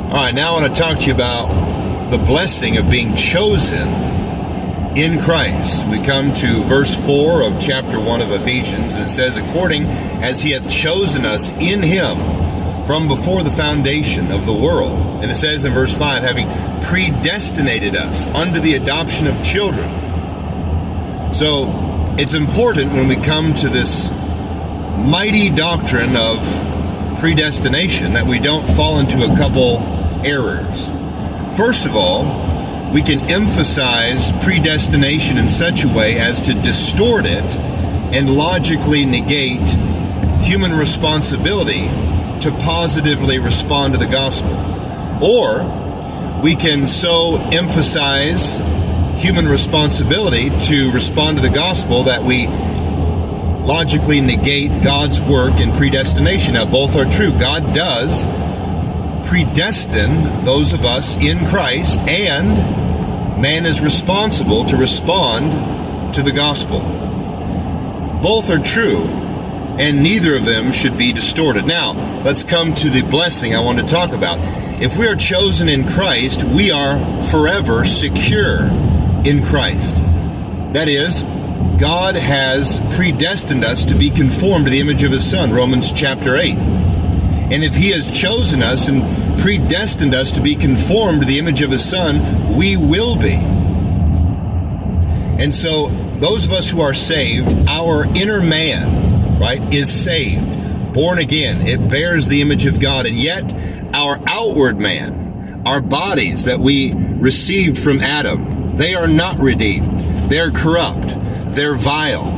All right, now I want to talk to you about the blessing of being chosen in Christ. We come to verse 4 of chapter 1 of Ephesians, and it says, according as he hath chosen us in him from before the foundation of the world. And it says in verse 5, having predestinated us unto the adoption of children. So it's important when we come to this mighty doctrine of predestination that we don't fall into a couple errors. First of all, we can emphasize predestination in such a way as to distort it and logically negate human responsibility to positively respond to the gospel. Or we can so emphasize human responsibility to respond to the gospel that we logically negate God's work in predestination. Now, both are true. God does predestine those of us in Christ, and man is responsible to respond to the gospel. Both are true, and neither of them should be distorted. Now, let's come to the blessing I want to talk about. If we are chosen in Christ, we are forever secure in Christ. That is, God has predestined us to be conformed to the image of his Son, Romans chapter 8. And if he has chosen us and predestined us to be conformed to the image of his Son, we will be. And so those of us who are saved, our inner man, right, is saved, born again. It bears the image of God. And yet our outward man, our bodies that we received from Adam, they are not redeemed. They're corrupt. They're vile.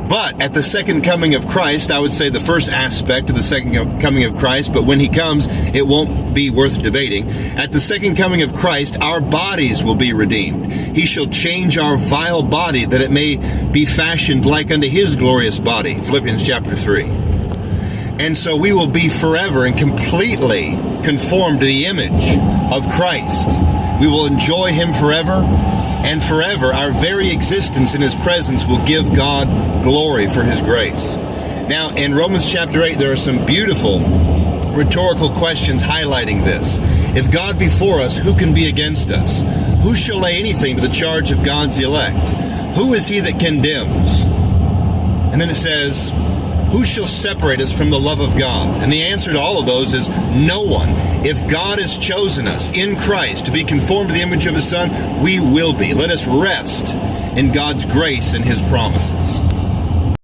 But at the second coming of Christ, I would say the first aspect of the second coming of Christ, but when he comes, it won't be worth debating. At the second coming of Christ, our bodies will be redeemed. He shall change our vile body that it may be fashioned like unto his glorious body, Philippians chapter 3. And so we will be forever and completely conformed to the image of Christ. We will enjoy him forever. And forever, our very existence in his presence will give God glory for his grace. Now, in Romans chapter 8, there are some beautiful rhetorical questions highlighting this. If God be for us, who can be against us? Who shall lay anything to the charge of God's elect? Who is he that condemns? And then it says, who shall separate us from the love of God? And the answer to all of those is no one. If God has chosen us in Christ to be conformed to the image of his Son, we will be. Let us rest in God's grace and his promises.